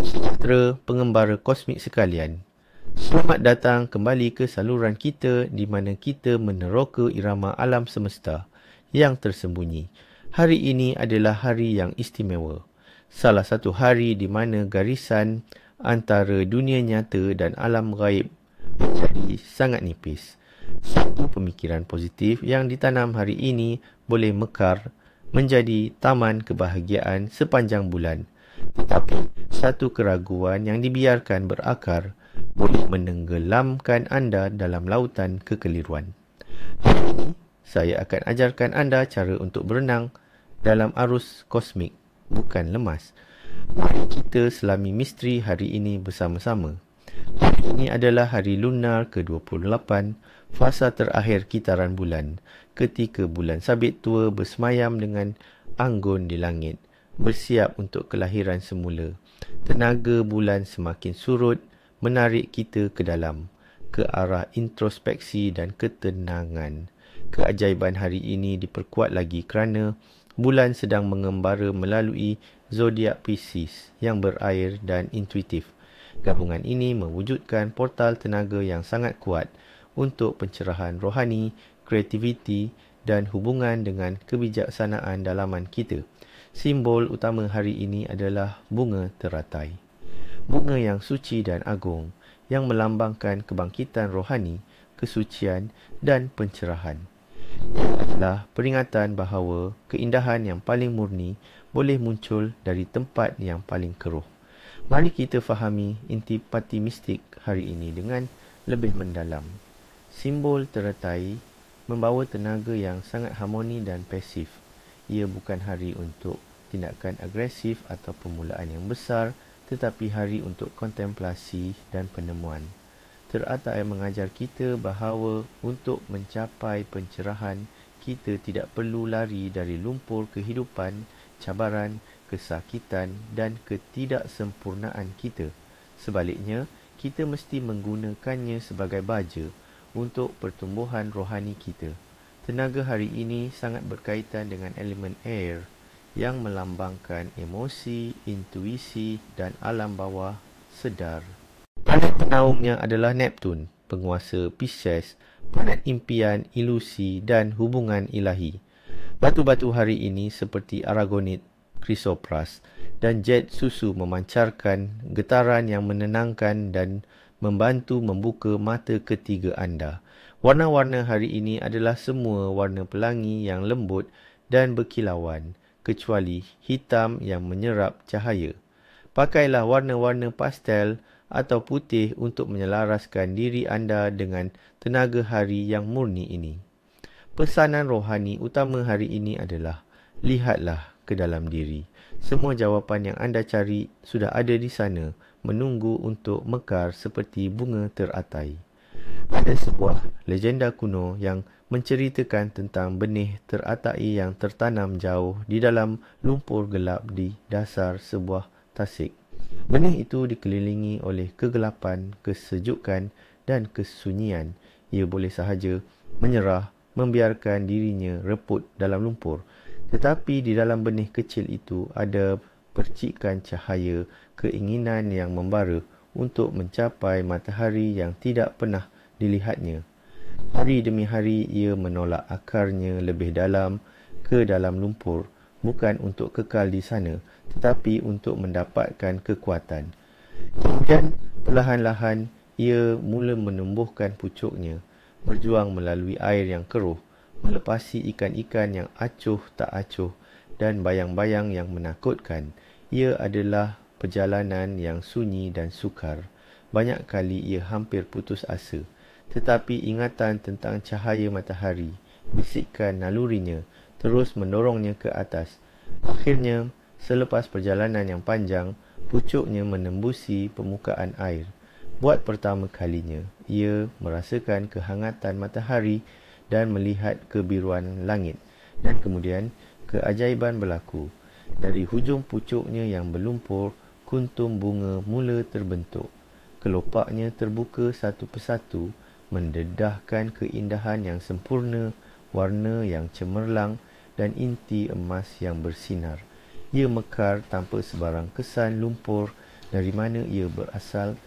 Sejahtera pengembara kosmik sekalian. Selamat datang kembali ke saluran kita di mana kita meneroka irama alam semesta yang tersembunyi. Hari ini adalah hari yang istimewa. Salah satu hari di mana garisan antara dunia nyata dan alam gaib menjadi sangat nipis. Satu pemikiran positif yang ditanam hari ini boleh mekar menjadi taman kebahagiaan sepanjang bulan. Tetapi satu keraguan yang dibiarkan berakar boleh menenggelamkan anda dalam lautan kekeliruan. Hari ini, saya akan ajarkan anda cara untuk berenang dalam arus kosmik, bukan lemas. Mari kita selami misteri hari ini bersama-sama. Hari ini adalah hari lunar ke-28, fasa terakhir kitaran bulan, ketika bulan sabit tua bersemayam dengan anggun di langit, bersiap untuk kelahiran semula. Tenaga bulan semakin surut, menarik kita ke dalam, ke arah introspeksi dan ketenangan. Keajaiban hari ini diperkuat lagi kerana bulan sedang mengembara melalui zodiak Pisces yang berair dan intuitif. Gabungan ini mewujudkan portal tenaga yang sangat kuat untuk pencerahan rohani, kreativiti dan hubungan dengan kebijaksanaan dalaman kita. Simbol utama hari ini adalah bunga teratai. Bunga yang suci dan agung yang melambangkan kebangkitan rohani, kesucian dan pencerahan. Ia adalah peringatan bahawa keindahan yang paling murni boleh muncul dari tempat yang paling keruh. Mari kita fahami intipati mistik hari ini dengan lebih mendalam. Simbol teratai membawa tenaga yang sangat harmoni dan pasif. Ia bukan hari untuk tindakan agresif atau permulaan yang besar, tetapi hari untuk kontemplasi dan penemuan. Teratai mengajar kita bahawa untuk mencapai pencerahan, kita tidak perlu lari dari lumpur kehidupan, cabaran, kesakitan dan ketidaksempurnaan kita. Sebaliknya, kita mesti menggunakannya sebagai baja untuk pertumbuhan rohani kita. Tenaga hari ini sangat berkaitan dengan elemen air yang melambangkan emosi, intuisi dan alam bawah sedar. Planet penaungnya adalah Neptun, penguasa Pisces, planet impian, ilusi dan hubungan ilahi. Batu-batu hari ini seperti aragonit, krisopras dan jet susu memancarkan getaran yang menenangkan dan membantu membuka mata ketiga anda. Warna-warna hari ini adalah semua warna pelangi yang lembut dan berkilauan, kecuali hitam yang menyerap cahaya. Pakailah warna-warna pastel atau putih untuk menyelaraskan diri anda dengan tenaga hari yang murni ini. Pesanan rohani utama hari ini adalah, lihatlah ke dalam diri. Semua jawapan yang anda cari sudah ada di sana, menunggu untuk mekar seperti bunga teratai. Ada sebuah legenda kuno yang menceritakan tentang benih teratai yang tertanam jauh di dalam lumpur gelap di dasar sebuah tasik. Benih itu dikelilingi oleh kegelapan, kesejukan dan kesunyian. Ia boleh sahaja menyerah, membiarkan dirinya reput dalam lumpur. Tetapi di dalam benih kecil itu ada percikan cahaya, keinginan yang membara untuk mencapai matahari yang tidak pernah dilihatnya. Hari demi hari ia menolak akarnya lebih dalam ke dalam lumpur, bukan untuk kekal di sana, tetapi untuk mendapatkan kekuatan. Kemudian perlahan-lahan ia mula menumbuhkan pucuknya, berjuang melalui air yang keruh, melepasi ikan-ikan yang acuh tak acuh dan bayang-bayang yang menakutkan. Ia adalah perjalanan yang sunyi dan sukar. Banyak kali ia hampir putus asa. Tetapi ingatan tentang cahaya matahari, bisikan nalurinya, terus mendorongnya ke atas. Akhirnya, selepas perjalanan yang panjang, pucuknya menembusi permukaan air. Buat pertama kalinya, ia merasakan kehangatan matahari dan melihat kebiruan langit. Dan kemudian, keajaiban berlaku. Dari hujung pucuknya yang berlumpur, kuntum bunga mula terbentuk. Kelopaknya terbuka satu persatu, mendedahkan keindahan yang sempurna, warna yang cemerlang dan inti emas yang bersinar. Ia mekar tanpa sebarang kesan lumpur dari mana ia berasal.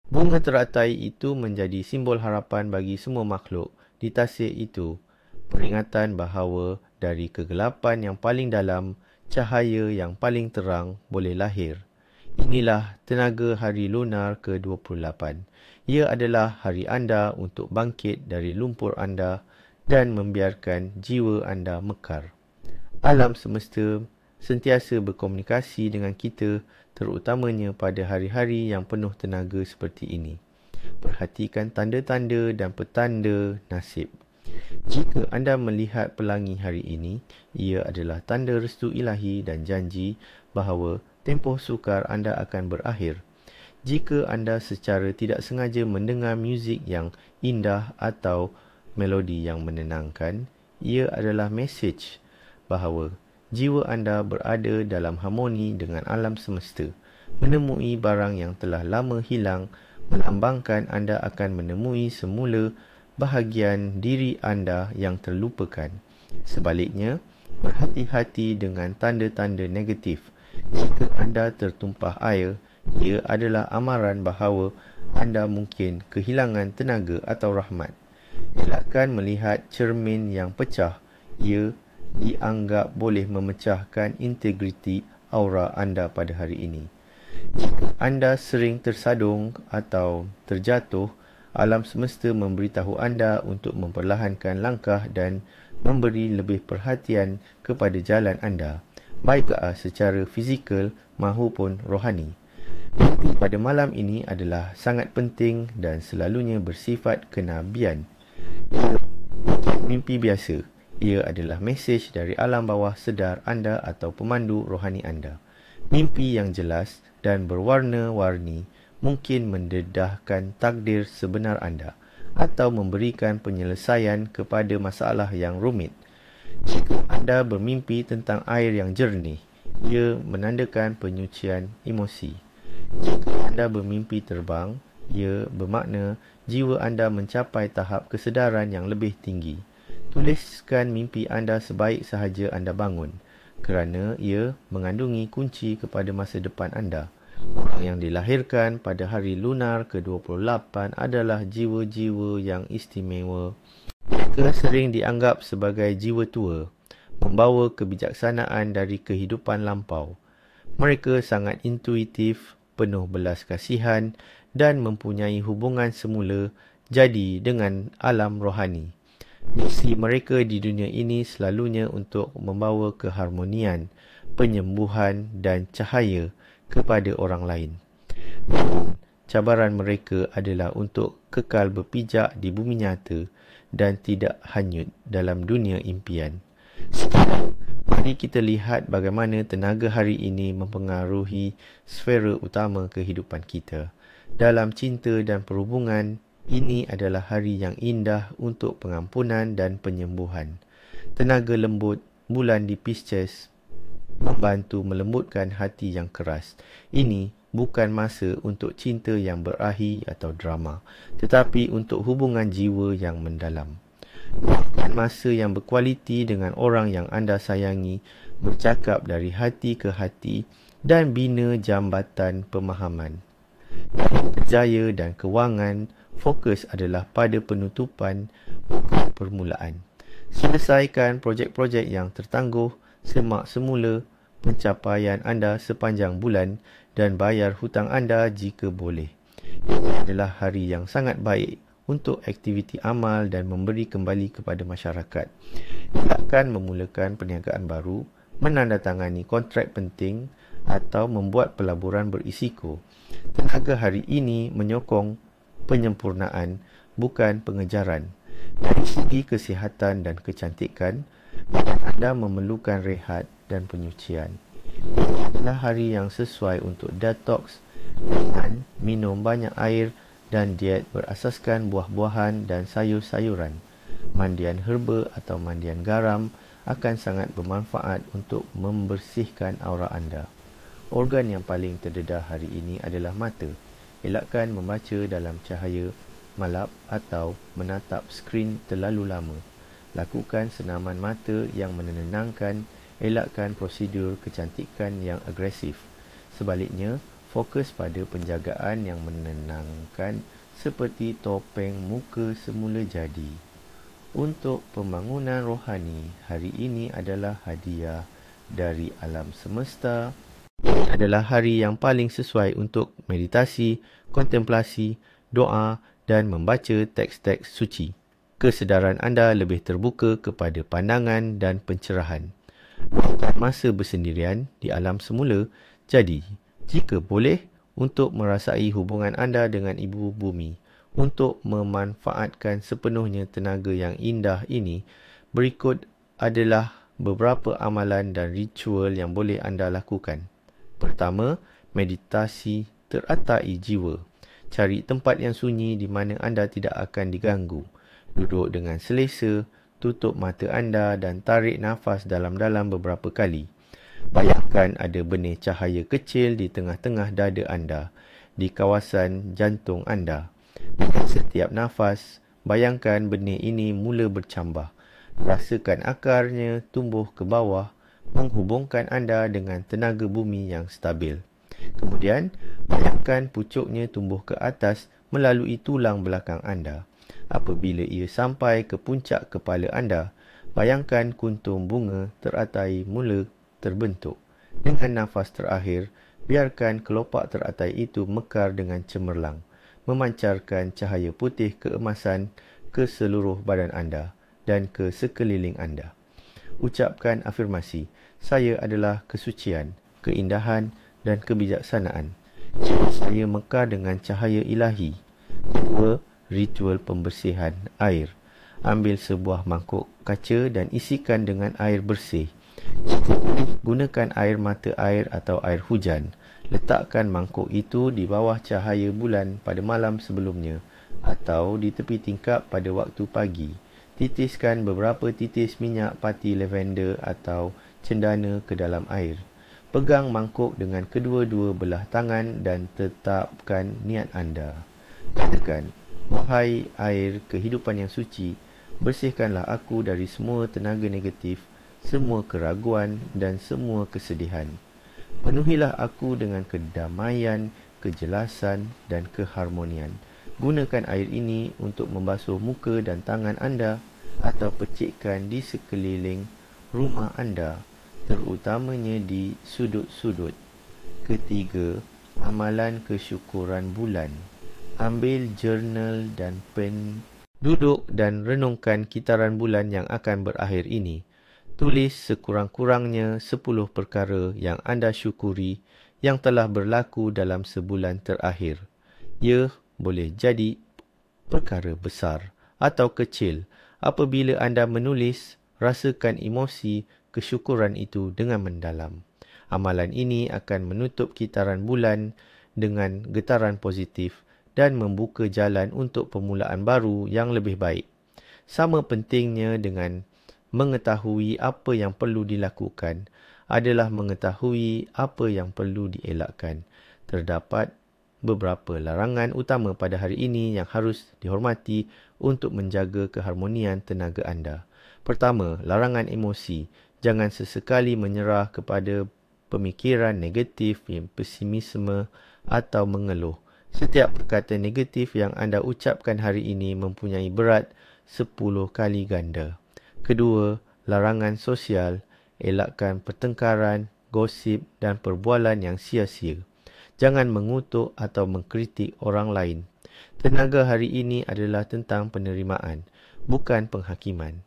Bunga teratai itu menjadi simbol harapan bagi semua makhluk di tasik itu. Peringatan bahawa dari kegelapan yang paling dalam, cahaya yang paling terang boleh lahir. Inilah tenaga hari lunar ke-28. Ia adalah hari anda untuk bangkit dari lumpur anda dan membiarkan jiwa anda mekar. Alam semesta sentiasa berkomunikasi dengan kita, terutamanya pada hari-hari yang penuh tenaga seperti ini. Perhatikan tanda-tanda dan petanda nasib. Jika anda melihat pelangi hari ini, ia adalah tanda restu ilahi dan janji bahawa tempoh sukar anda akan berakhir. Jika anda secara tidak sengaja mendengar muzik yang indah atau melodi yang menenangkan, ia adalah mesej bahawa jiwa anda berada dalam harmoni dengan alam semesta. Menemui barang yang telah lama hilang melambangkan anda akan menemui semula bahagian diri anda yang terlupakan. Sebaliknya, berhati-hati dengan tanda-tanda negatif. Jika anda tertumpah air, ia adalah amaran bahawa anda mungkin kehilangan tenaga atau rahmat. Elakkan melihat cermin yang pecah. Ia dianggap boleh memecahkan integriti aura anda pada hari ini. Jika anda sering tersadung atau terjatuh, alam semesta memberitahu anda untuk memperlahankan langkah dan memberi lebih perhatian kepada jalan anda, baiklah secara fizikal maupun rohani. Mimpi pada malam ini adalah sangat penting dan selalunya bersifat kenabian. Mimpi biasa. Ia adalah mesej dari alam bawah sedar anda atau pemandu rohani anda. Mimpi yang jelas dan berwarna-warni mungkin mendedahkan takdir sebenar anda atau memberikan penyelesaian kepada masalah yang rumit. Jika anda bermimpi tentang air yang jernih, ia menandakan penyucian emosi. Jika anda bermimpi terbang, ia bermakna jiwa anda mencapai tahap kesedaran yang lebih tinggi. Tuliskan mimpi anda sebaik sahaja anda bangun, kerana ia mengandungi kunci kepada masa depan anda. Orang yang dilahirkan pada hari lunar ke-28 adalah jiwa-jiwa yang istimewa. Mereka sering dianggap sebagai jiwa tua, membawa kebijaksanaan dari kehidupan lampau. Mereka sangat intuitif, penuh belas kasihan dan mempunyai hubungan semula jadi dengan alam rohani. Misi mereka di dunia ini selalunya untuk membawa keharmonian, penyembuhan dan cahaya kepada orang lain. Cabaran mereka adalah untuk kekal berpijak di bumi nyata dan tidak hanyut dalam dunia impian. Sekarang, mari kita lihat bagaimana tenaga hari ini mempengaruhi sfera utama kehidupan kita. Dalam cinta dan perhubungan, ini adalah hari yang indah untuk pengampunan dan penyembuhan. Tenaga lembut bulan di Pisces membantu melembutkan hati yang keras. Ini bukan masa untuk cinta yang berakhir atau drama, tetapi untuk hubungan jiwa yang mendalam. Bukan masa yang berkualiti dengan orang yang anda sayangi, bercakap dari hati ke hati dan bina jambatan pemahaman. Kerjaya dan kewangan, fokus adalah pada penutupan, bukan permulaan. Selesaikan projek-projek yang tertangguh, semak semula pencapaian anda sepanjang bulan dan bayar hutang anda jika boleh. Ini adalah hari yang sangat baik untuk aktiviti amal dan memberi kembali kepada masyarakat. Akan memulakan perniagaan baru, menandatangani kontrak penting atau membuat pelaburan berisiko. Tenaga hari ini menyokong penyempurnaan, bukan pengejaran. Dari segi kesihatan dan kecantikan, badan anda memerlukan rehat dan penyucian. Ini adalah hari yang sesuai untuk detox dengan minum banyak air dan diet berasaskan buah-buahan dan sayur-sayuran. Mandian herba atau mandian garam akan sangat bermanfaat untuk membersihkan aura anda. Organ yang paling terdedah hari ini adalah mata. Elakkan membaca dalam cahaya malap atau menatap skrin terlalu lama. Lakukan senaman mata yang menenangkan. Elakkan prosedur kecantikan yang agresif. Sebaliknya, Fokus pada penjagaan yang menenangkan seperti topeng muka semula jadi. Untuk pembangunan rohani, hari ini adalah hadiah dari alam semesta. Ini adalah hari yang paling sesuai untuk meditasi, kontemplasi, doa dan membaca teks-teks suci. Kesedaran anda lebih terbuka kepada pandangan dan pencerahan. Bukan masa bersendirian di alam semula, jadi jika boleh, untuk merasai hubungan anda dengan Ibu Bumi, untuk memanfaatkan sepenuhnya tenaga yang indah ini, berikut adalah beberapa amalan dan ritual yang boleh anda lakukan. Pertama, meditasi teratai jiwa. Cari tempat yang sunyi di mana anda tidak akan diganggu. Duduk dengan selesa, tutup mata anda dan tarik nafas dalam-dalam beberapa kali. Bayangkan ada benih cahaya kecil di tengah-tengah dada anda, di kawasan jantung anda. Dengan setiap nafas, bayangkan benih ini mula bercambah. Rasakan akarnya tumbuh ke bawah, menghubungkan anda dengan tenaga bumi yang stabil. Kemudian, bayangkan pucuknya tumbuh ke atas melalui tulang belakang anda. Apabila ia sampai ke puncak kepala anda, bayangkan kuntum bunga teratai mula terbentuk. Dengan nafas terakhir, biarkan kelopak teratai itu mekar dengan cemerlang, memancarkan cahaya putih keemasan ke seluruh badan anda dan ke sekeliling anda. Ucapkan afirmasi, saya adalah kesucian, keindahan dan kebijaksanaan. Jiwa saya mekar dengan cahaya ilahi. 2. Ritual pembersihan air. Ambil sebuah mangkuk kaca dan isikan dengan air bersih. Jika boleh, gunakan air mata air atau air hujan. Letakkan mangkuk itu di bawah cahaya bulan pada malam sebelumnya atau di tepi tingkap pada waktu pagi. Titiskan beberapa titis minyak pati lavender atau cendana ke dalam air. Pegang mangkuk dengan kedua-dua belah tangan dan tetapkan niat anda. Katakan, wahai air kehidupan yang suci, bersihkanlah aku dari semua tenaga negatif, semua keraguan dan semua kesedihan. Penuhilah aku dengan kedamaian, kejelasan dan keharmonian. Gunakan air ini untuk membasuh muka dan tangan anda atau percikkan di sekeliling rumah anda, terutamanya di sudut-sudut. Ketiga, amalan kesyukuran bulan. Ambil jurnal dan pen. Duduk dan renungkan kitaran bulan yang akan berakhir ini. Tulis sekurang-kurangnya 10 perkara yang anda syukuri yang telah berlaku dalam sebulan terakhir. Ia boleh jadi perkara besar atau kecil. Apabila anda menulis, rasakan emosi kesyukuran itu dengan mendalam. Amalan ini akan menutup kitaran bulan dengan getaran positif dan membuka jalan untuk permulaan baru yang lebih baik. Sama pentingnya dengan mengetahui apa yang perlu dilakukan adalah mengetahui apa yang perlu dielakkan. Terdapat beberapa larangan utama pada hari ini yang harus dihormati untuk menjaga keharmonian tenaga anda. Pertama, larangan emosi. Jangan sesekali menyerah kepada pemikiran negatif, pesimisme atau mengeluh. Setiap perkataan negatif yang anda ucapkan hari ini mempunyai berat 10 kali ganda. Kedua, larangan sosial. Elakkan pertengkaran, gosip dan perbualan yang sia-sia. Jangan mengutuk atau mengkritik orang lain. Tenaga hari ini adalah tentang penerimaan, bukan penghakiman.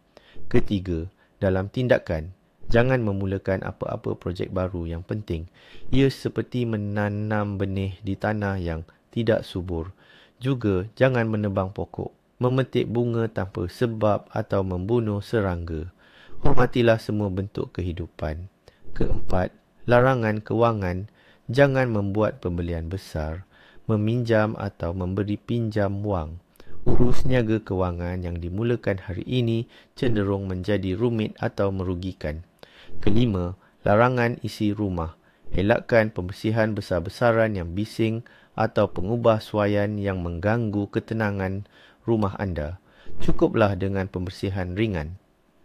Ketiga, dalam tindakan, jangan memulakan apa-apa projek baru yang penting. Ia seperti menanam benih di tanah yang tidak subur. Juga jangan menebang pokok, memetik bunga tanpa sebab atau membunuh serangga. Hormatilah semua bentuk kehidupan. Keempat, larangan kewangan. Jangan membuat pembelian besar, meminjam atau memberi pinjam wang. Urus niaga kewangan yang dimulakan hari ini cenderung menjadi rumit atau merugikan. Kelima, larangan isi rumah. Elakkan pembersihan besar-besaran yang bising atau pengubah suaian yang mengganggu ketenangan rumah anda. Cukuplah dengan pembersihan ringan.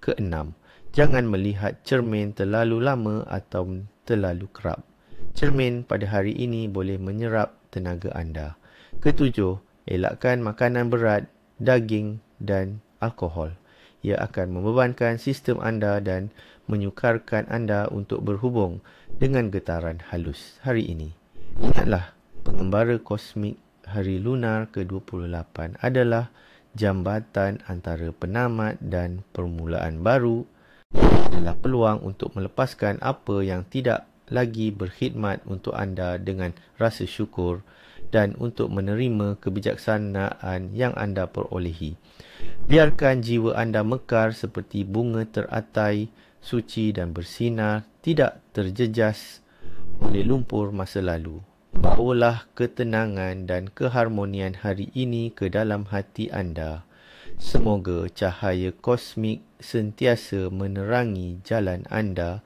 Keenam, jangan melihat cermin terlalu lama atau terlalu kerap. Cermin pada hari ini boleh menyerap tenaga anda. Ketujuh, elakkan makanan berat, daging dan alkohol. Ia akan membebankan sistem anda dan menyukarkan anda untuk berhubung dengan getaran halus hari ini. Ingatlah, pengembara kosmik hari lunar ke-28 adalah jambatan antara penamat dan permulaan baru. Adalah peluang untuk melepaskan apa yang tidak lagi berkhidmat untuk anda dengan rasa syukur dan untuk menerima kebijaksanaan yang anda perolehi. Biarkan jiwa anda mekar seperti bunga teratai, suci dan bersinar, tidak terjejas oleh lumpur masa lalu. Bawalah ketenangan dan keharmonian hari ini ke dalam hati anda. Semoga cahaya kosmik sentiasa menerangi jalan anda